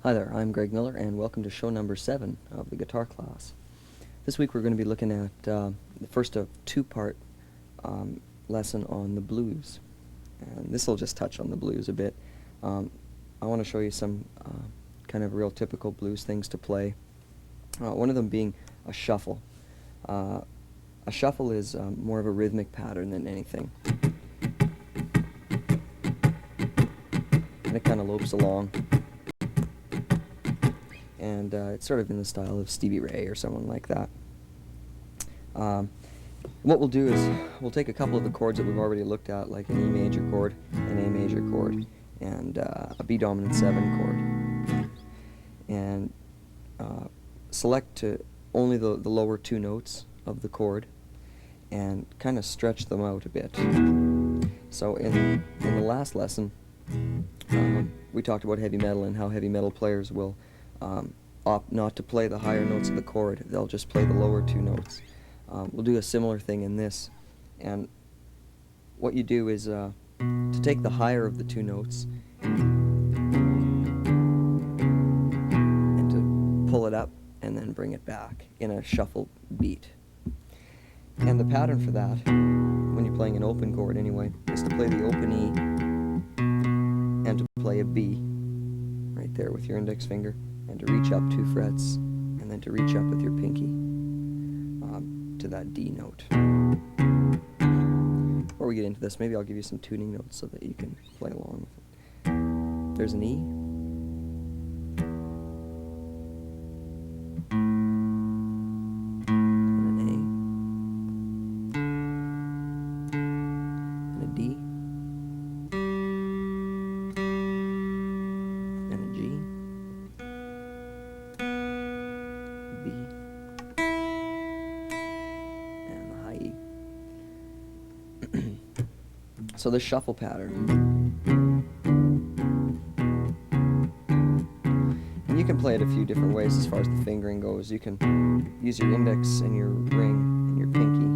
Hi there, I'm Greg Miller, and welcome to show number 7 of the guitar class. This week we're going to be looking at the first of two-part lesson on the blues. And this will just touch on the blues a bit. I want to show you some kind of real typical blues things to play. One of them being a shuffle. A shuffle is more of a rhythmic pattern than anything. And it kind of lopes along. And it's sort of in the style of Stevie Ray or someone like that. What we'll do is we'll take a couple of the chords that we've already looked at, like an E major chord, an A major chord, and a B dominant 7 chord, and select to only the lower two notes of the chord and kind of stretch them out a bit. So in the last lesson we talked about heavy metal and how heavy metal players will opt not to play the higher notes of the chord. They'll just play the lower two notes. We'll do a similar thing in this, and what you do is to take the higher of the two notes and to pull it up and then bring it back in a shuffle beat. And the pattern for that, when you're playing an open chord anyway, is to play the open E and to play a B right there with your index finger, and to reach up 2 frets, and then to reach up with your pinky to that D note. Before we get into this, maybe I'll give you some tuning notes so that you can play along with it. There's an E, and an A, and a D, and a G, B, and the high E. So this shuffle pattern, and you can play it a few different ways as far as the fingering goes. You can use your index and your ring and your pinky,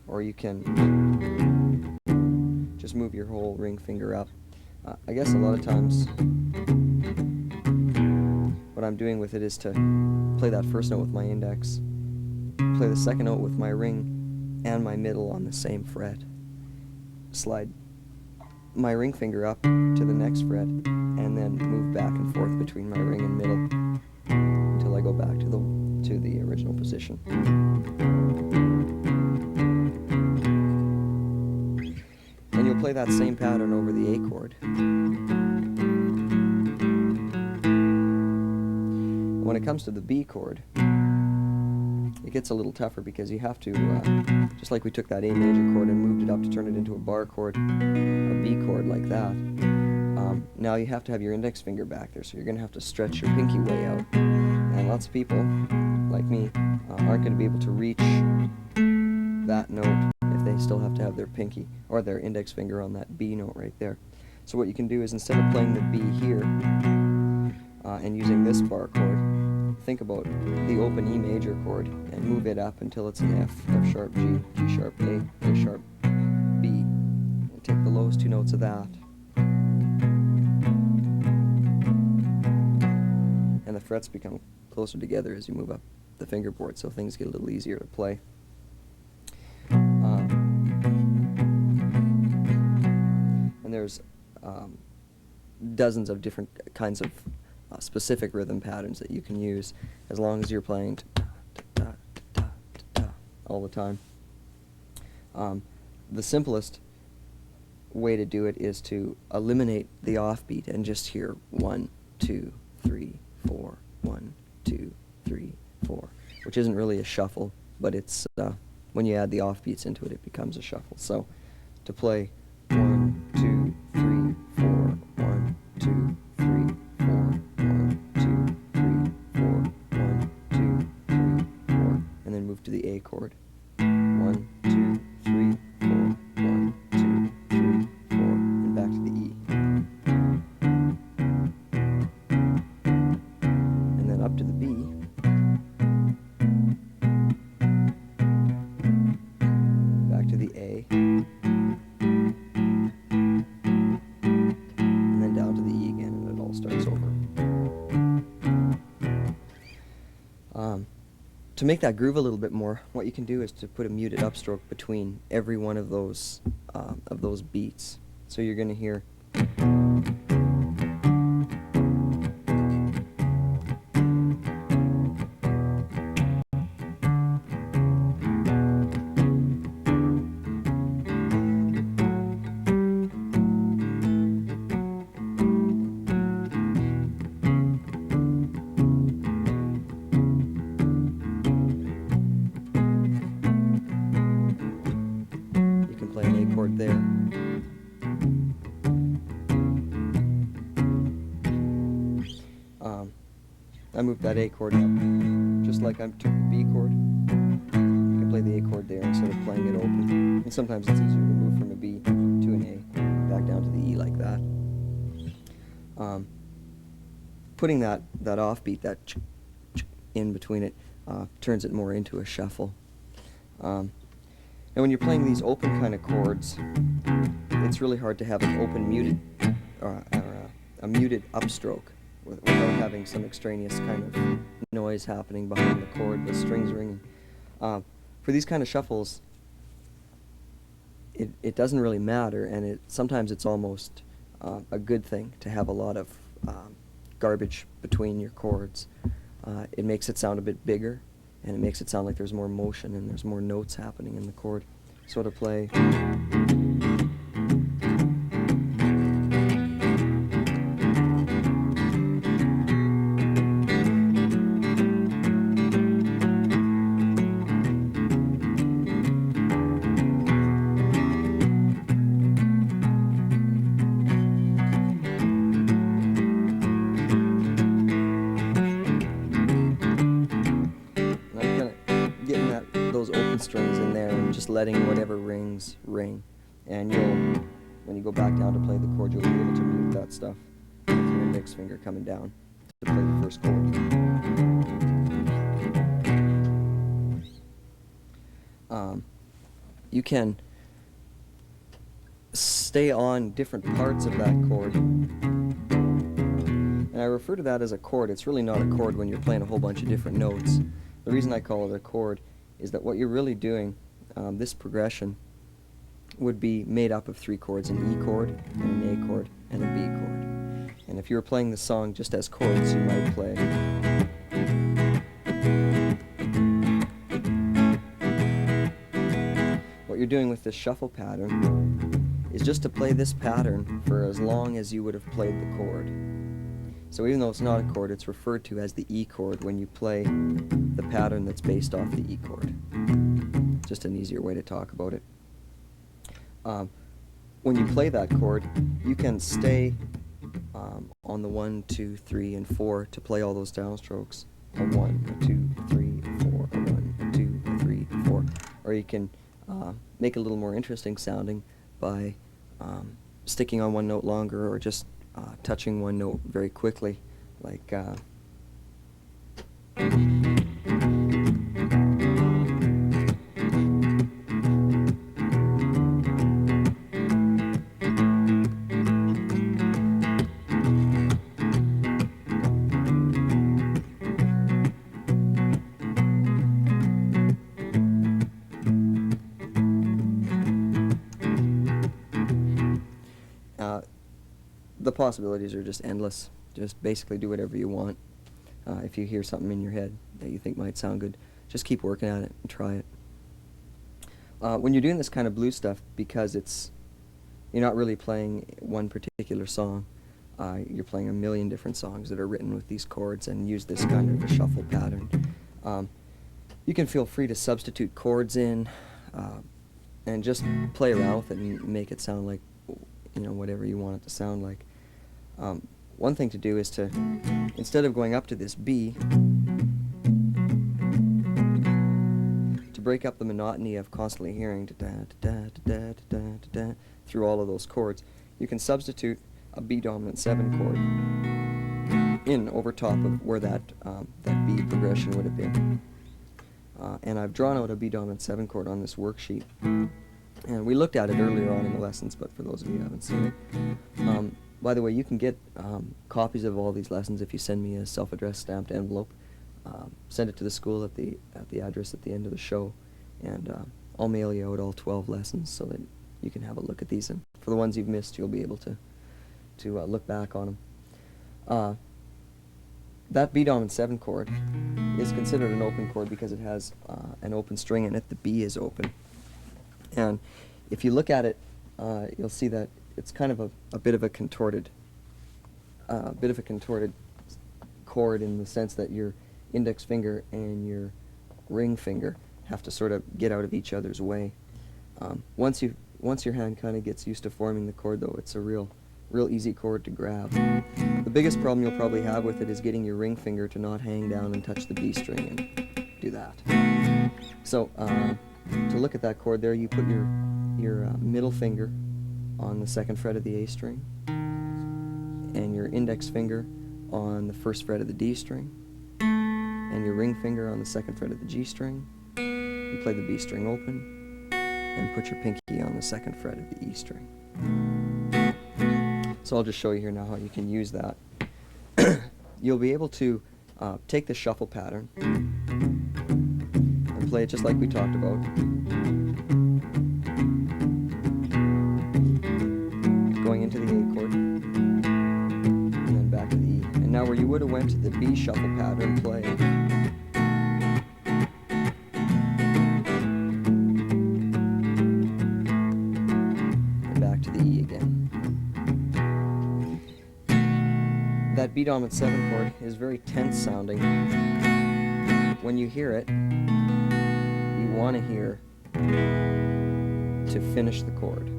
or you can just move your whole ring finger up. I guess a lot of times what I'm doing with it is to play that first note with my index, play the second note with my ring and my middle on the same fret, slide my ring finger up to the next fret, and then move back and forth between my ring and middle until I go back to the original position. And you'll play that same pattern over the A chord. When it comes to the B chord, it gets a little tougher because you have to, just like we took that A major chord and moved it up to turn it into a bar chord, a B chord like that, now you have to have your index finger back there, so you're going to have to stretch your pinky way out. And lots of people, like me, aren't going to be able to reach that note if they still have to have their pinky or their index finger on that B note right there. So what you can do is, instead of playing the B here and using this bar chord, think about the open E major chord and move it up until it's an F, F sharp G, G sharp A, A sharp B, and take the lowest two notes of that, and the frets become closer together as you move up the fingerboard, so things get a little easier to play. And there's dozens of different kinds of specific rhythm patterns that you can use, as long as you're playing all the time. The simplest way to do it is to eliminate the offbeat and just hear 1, 2, 3, 4, 1, 2, 3, 4, which isn't really a shuffle, but it's when you add the offbeats into it, it becomes a shuffle. So to play 1, 2, 3, 4, 1, 2, 3, 4, 1, 2, 3, 4, 1, 2, 3, 4, and then move to the A chord. 1, 2, 3, 4, 1, 2, 3, 4, and back to the E. And then up to the B. Back to the A. To make that groove a little bit more, what you can do is to put a muted upstroke between every one of those beats. So you're going to hear. Play an A chord there. I moved that A chord up, just like I took the B chord. You can play the A chord there instead of playing it open. And sometimes it's easier to move from a B to an A, back down to the E like that. Putting that offbeat, that in between it, turns it more into a shuffle. And when you're playing these open kind of chords, it's really hard to have an open muted, a muted upstroke without having some extraneous kind of noise happening behind the chord with strings ringing. For these kind of shuffles, it doesn't really matter, and sometimes it's almost a good thing to have a lot of garbage between your chords. It makes it sound a bit bigger, and it makes it sound like there's more motion and there's more notes happening in the chord. So to play. Those open strings in there and just letting whatever rings ring, and when you go back down to play the chord, you'll be able to mute that stuff with your index finger coming down to play the first chord. You can stay on different parts of that chord, and I refer to that as a chord. It's really not a chord when you're playing a whole bunch of different notes. The reason I call it a chord is that what you're really doing, this progression, would be made up of 3 chords, an E chord, and an A chord, and a B chord. And if you were playing the song just as chords, you might play. What you're doing with this shuffle pattern is just to play this pattern for as long as you would have played the chord. So even though it's not a chord, it's referred to as the E chord when you play the pattern that's based off the E chord. Just an easier way to talk about it. When you play that chord, you can stay on the 1, 2, 3, and 4 to play all those downstrokes. A 1, a 2, a 3, a 4, a 1, a 2, a 3, a 4. Or you can make it a little more interesting sounding by sticking on one note longer, or just touching one note very quickly, like the possibilities are just endless. Just basically do whatever you want. If you hear something in your head that you think might sound good, just keep working at it and try it. When you're doing this kind of blues stuff, because you're not really playing one particular song, you're playing a million different songs that are written with these chords and use this kind of a shuffle pattern. You can feel free to substitute chords in and just play around with it and make it sound like whatever you want it to sound like. One thing to do is to, instead of going up to this B, to break up the monotony of constantly hearing da-da-da-da-da-da-da through all of those chords, you can substitute a B dominant 7 chord in over top of where that B progression would have been. And I've drawn out a B dominant 7 chord on this worksheet. And we looked at it earlier on in the lessons, but for those of you who haven't seen it. By the way, you can get copies of all these lessons if you send me a self-addressed stamped envelope. send it to the school at the address at the end of the show, and I'll mail you out all 12 lessons so that you can have a look at these, and for the ones you've missed, you'll be able to look back on them. That B dominant 7 chord is considered an open chord because it has an open string in it. The B is open, and if you look at it, you'll see that it's kind of a bit of a contorted chord, in the sense that your index finger and your ring finger have to sort of get out of each other's way. Once your hand kind of gets used to forming the chord, though, it's a real easy chord to grab. The biggest problem you'll probably have with it is getting your ring finger to not hang down and touch the B string and do that. So to look at that chord there, you put your middle finger on the 2nd fret of the A string and your index finger on the 1st fret of the D string and your ring finger on the 2nd fret of the G string. You play the B string open and put your pinky on the 2nd fret of the E string. So I'll just show you here now how you can use that. You'll be able to take the shuffle pattern and play it just like we talked about. Going into the A chord and then back to the E. And now where you would have went to the B shuffle pattern, play and back to the E again. That B dominant 7 chord is very tense sounding. When you hear it, you want to hear to finish the chord.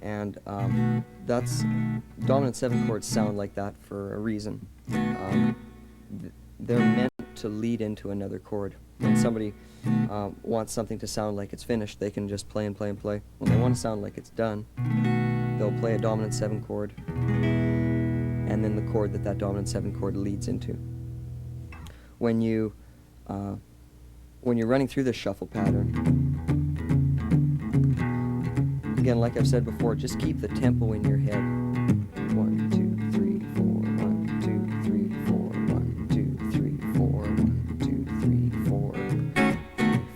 And that's dominant 7 chords sound like that for a reason. They're meant to lead into another chord. When somebody wants something to sound like it's finished, they can just play and play and play. When they want to sound like it's done, they'll play a dominant 7 chord and then the chord that dominant 7 chord leads into. When you're running through this shuffle pattern, again, like I've said before, just keep the tempo in your head. 1, 2, 3, 4, 1, 2, 3, 4, 1, 2, 3, 4, 1, 2, 3, 4,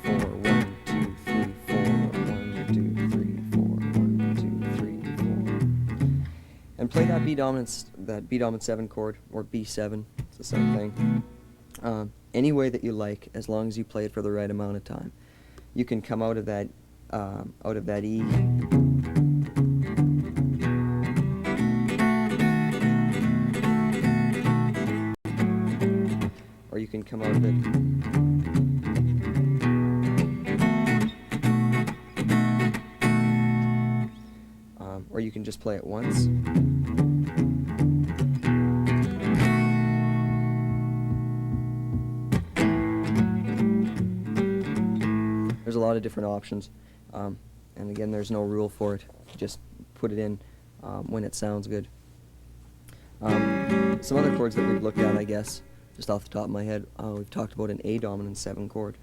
4, 1, 2, 3, 4, 1, 2, 3, 4, 1, 2, 3, 4. And play that B dominant 7 chord, or B7, it's the same thing. Any way that you like, as long as you play it for the right amount of time. You can come out of that E, or you can come out of it or you can just play it once. There's a lot of different options, and again, there's no rule for it. Just put it in when it sounds good. Some other chords that we've looked at, I guess, just off the top of my head, we've talked about an A dominant 7 chord.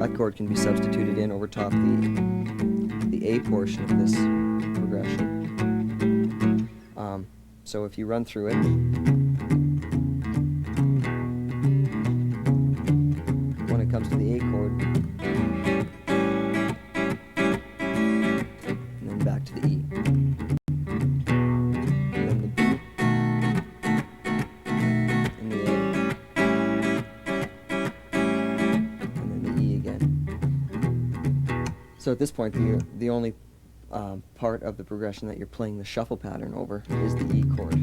That chord can be substituted in over top the A portion of this progression. So if you run through it, when it comes to the A chord, and then back to the E, and then the B, and the A, and then the E again. So at this point, the only part of the progression that you're playing the shuffle pattern over is the E chord.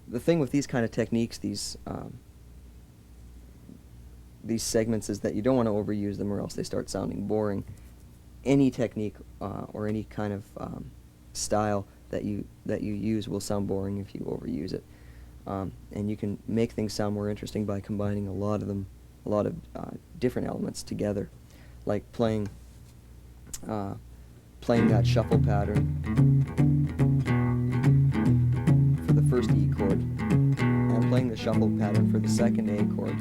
The thing with these kind of techniques, these segments, is that you don't want to overuse them, or else they start sounding boring. Any technique or any kind of style that you use will sound boring if you overuse it. And you can make things sound more interesting by combining a lot of different elements together, like playing that shuffle pattern for the first E chord, and playing the shuffle pattern for the second A chord,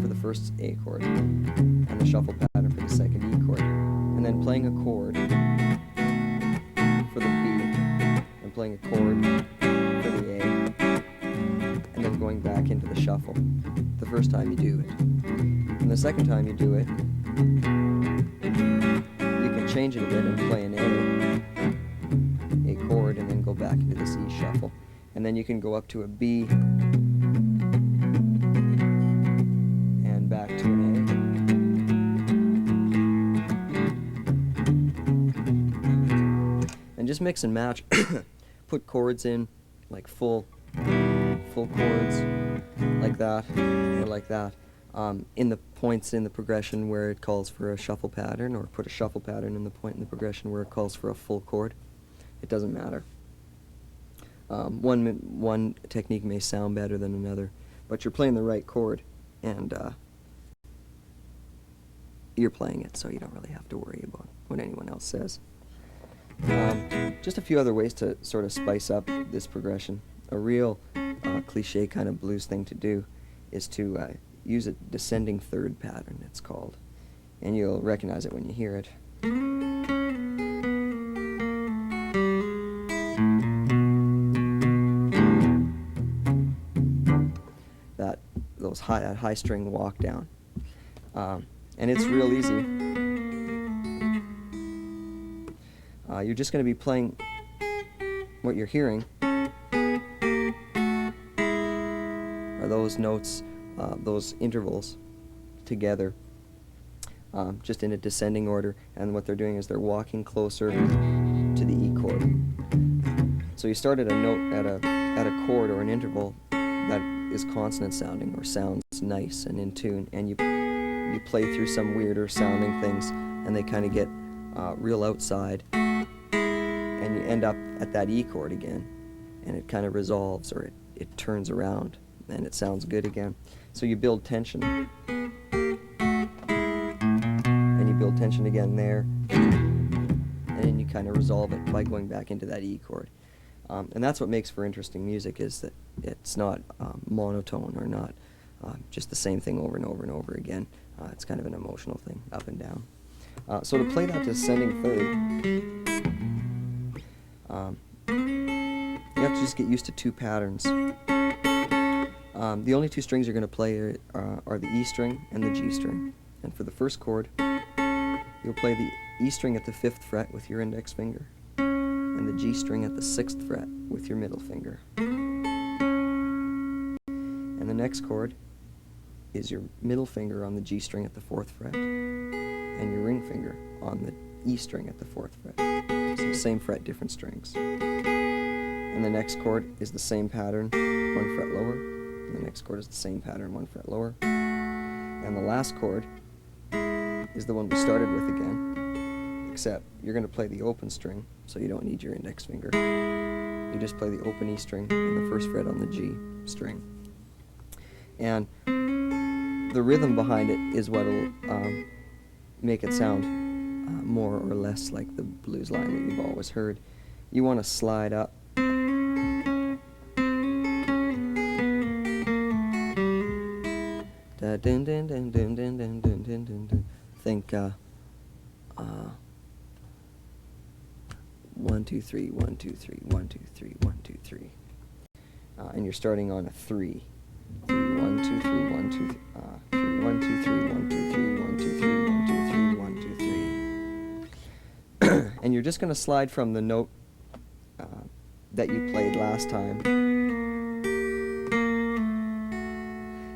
for the first A chord, and the shuffle pattern for the second E chord. playing a chord for the B, and playing a chord for the A, and then going back into the shuffle the first time you do it. And the second time you do it, you can change it a bit and play an A chord, and then go back into the C shuffle. And then you can go up to a B and back to an A. And just mix and match. Put chords in, like full chords, like that, or like that, in the points in the progression where it calls for a shuffle pattern, or put a shuffle pattern in the point in the progression where it calls for a full chord. It doesn't matter. One technique may sound better than another, but you're playing the right chord, and you're playing it, so you don't really have to worry about what anyone else says. Just a few other ways to sort of spice up this progression. A real cliche kind of blues thing to do is to use a descending third pattern, it's called, and you'll recognize it when you hear it. That high string walk down, and it's real easy. You're just going to be playing what you're hearing are those notes, those intervals together, just in a descending order, and what they're doing is they're walking closer to the E chord. So you start at a note, at a chord or an interval that is consonant sounding or sounds nice and in tune, and you play through some weirder sounding things, and they kind of get real outside, and you end up at that E chord again, and it kind of resolves, or it turns around, and it sounds good again. So you build tension, and you build tension again there, and then you kind of resolve it by going back into that E chord. And that's what makes for interesting music, is that it's not monotone, or not just the same thing over and over and over again. It's kind of an emotional thing, up and down. So to play that descending third, you have to just get used to two patterns. The only two strings you're going to play are the E string and the G string. And for the first chord, you'll play the E string at the 5th fret with your index finger, and the G string at the 6th fret with your middle finger. And the next chord is your middle finger on the G string at the 4th fret, and your ring finger on the E string at the 4th fret. So same fret, different strings. And the next chord is the same pattern, 1 fret lower. And the next chord is the same pattern, 1 fret lower. And the last chord is the one we started with again, except you're going to play the open string, so you don't need your index finger. You just play the open E string and the 1st fret on the G string. And the rhythm behind it is what will make it sound more or less like the blues line that you've always heard. You want to slide up. Da dun dun dun dun dun dun dun dun dun dun. Think 1 2 3 1 2 3 1 2 3 1 2 3, and you're starting on a 3. 3 1 2 3 1 2 3 1 2 3 1 2 3 1 2 3 1 2 3 1 2 3, and you're just going to slide from the note that you played last time.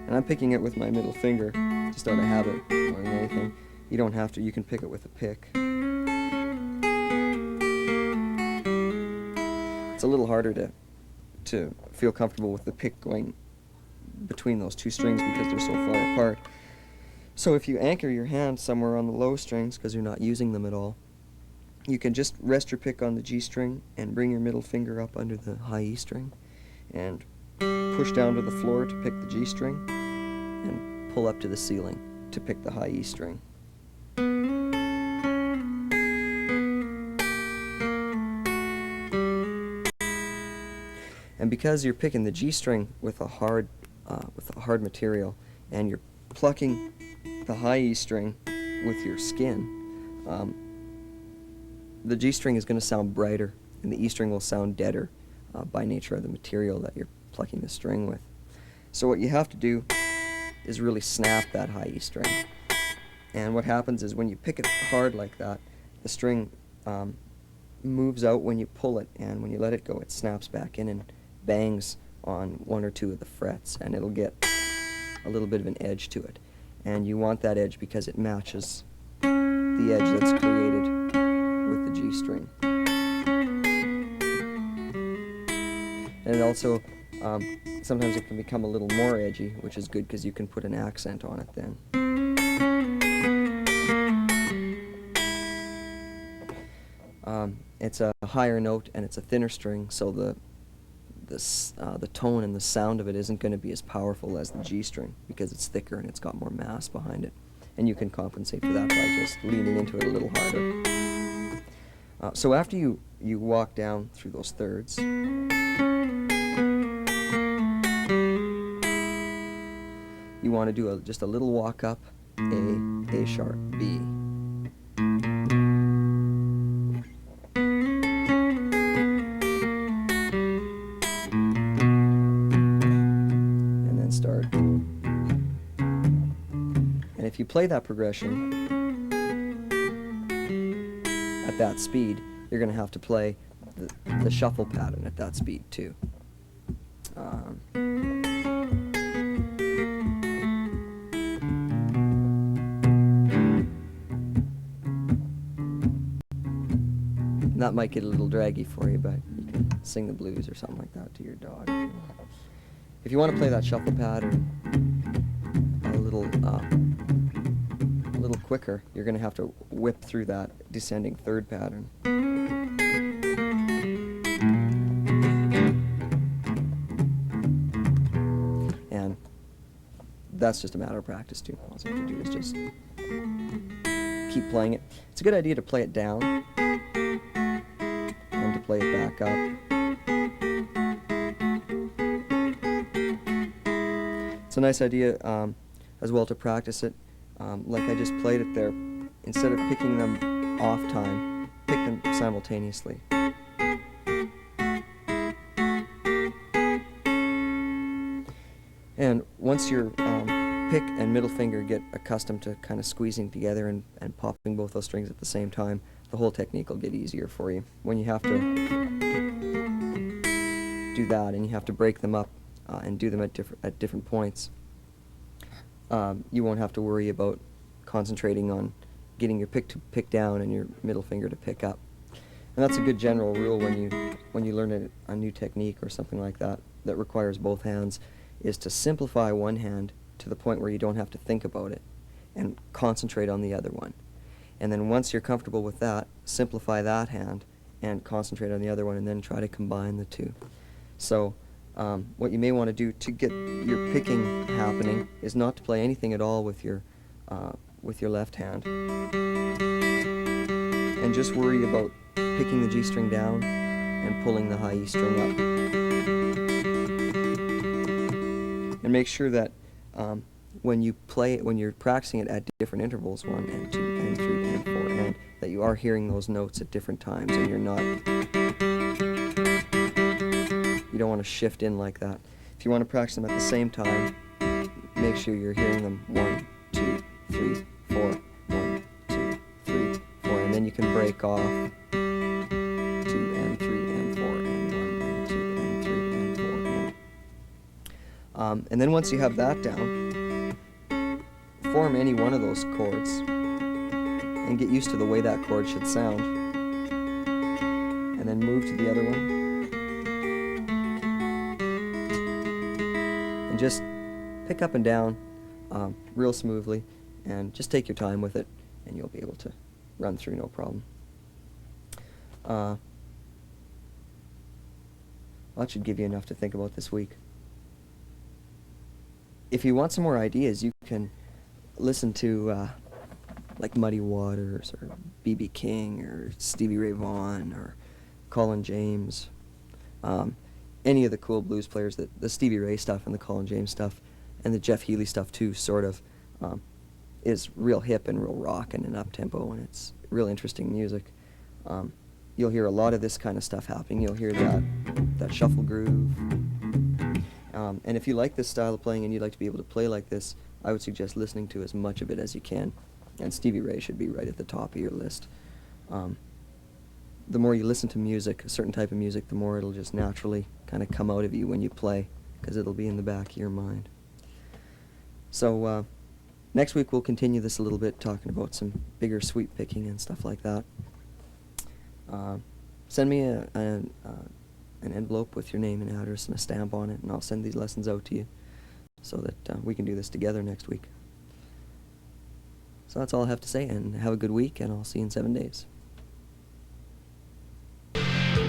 And I'm picking it with my middle finger, just out of habit more than anything. You don't have to, you can pick it with a pick. It's a little harder to feel comfortable with the pick going between those two strings because they're so far apart. So if you anchor your hand somewhere on the low strings, because you're not using them at all, you can just rest your pick on the G string and bring your middle finger up under the high E string and push down to the floor to pick the G string, and pull up to the ceiling to pick the high E string. And because you're picking the G string with a hard material, and you're plucking the high E string with your skin, the G string is going to sound brighter, and the E string will sound deader by nature of the material that you're plucking the string with. So what you have to do is really snap that high E string. And what happens is when you pick it hard like that, the string moves out when you pull it, and when you let it go, it snaps back in and bangs on one or two of the frets, and it'll get a little bit of an edge to it. And you want that edge because it matches the edge that's created with the G string. And it also, sometimes it can become a little more edgy, which is good because you can put an accent on it then. It's a higher note and it's a thinner string, so the tone and the sound of it isn't going to be as powerful as the G string because it's thicker and it's got more mass behind it. And you can compensate for that by just leaning into it a little harder. So after you walk down through those thirds, you want to do just a little walk up, A sharp, B. And then start. And if you play that progression at that speed, you're going to have to play the shuffle pattern at that speed too. That might get a little draggy for you, but you can sing the blues or something like that to your dog. If you want to play that shuffle pattern a little quicker, you're going to have to whip through that descending third pattern. And that's just a matter of practice too. All you have to do is just keep playing it. It's a good idea to play it down and to play it back up. It's a nice idea as well to practice it. Like I just played it there, instead of picking them off time, pick them simultaneously. And once your pick and middle finger get accustomed to kind of squeezing together and popping both those strings at the same time, the whole technique will get easier for you. When you have to do that and you have to break them up and do them at different points, you won't have to worry about concentrating on getting your pick to pick down and your middle finger to pick up. And that's a good general rule when you learn a new technique or something like that that requires both hands, is to simplify one hand to the point where you don't have to think about it and concentrate on the other one. And then once you're comfortable with that, simplify that hand and concentrate on the other one, and then try to combine the two. So what you may want to do to get your picking happening is not to play anything at all with your left hand, and just worry about picking the G string down and pulling the high E string up. And make sure that when you're practicing it at different intervals, 1 and 2 and 3 and 4, and that you are hearing those notes at different times, and you don't want to shift in like that. If you want to practice them at the same time, make sure you're hearing them 1, 2, 3, 4, 1, 2, 3, 4, and then you can break off 2 and 3 and 4 and 1 and 2 and 3 and 4 and then once you have that down, form any one of those chords and get used to the way that chord should sound, and then move to the other one. And just pick up and down real smoothly, and just take your time with it, and you'll be able to run through no problem. That should give you enough to think about this week. If you want some more ideas, you can listen to like Muddy Waters or B.B. King or Stevie Ray Vaughan or Colin James. Any of the cool blues players, the Stevie Ray stuff and the Colin James stuff and the Jeff Healey stuff too, sort of, is real hip and real rock and an up-tempo, and it's real interesting music. You'll hear a lot of this kind of stuff happening. You'll hear that shuffle groove. And if you like this style of playing and you'd like to be able to play like this, I would suggest listening to as much of it as you can. And Stevie Ray should be right at the top of your list. The more you listen to music, a certain type of music, the more it'll just naturally kind of come out of you when you play, because it'll be in the back of your mind. So next week we'll continue this a little bit, talking about some bigger sweep picking and stuff like that. Send me an envelope with your name and address and a stamp on it, and I'll send these lessons out to you so that we can do this together next week. So that's all I have to say, and have a good week, and I'll see you in 7 days.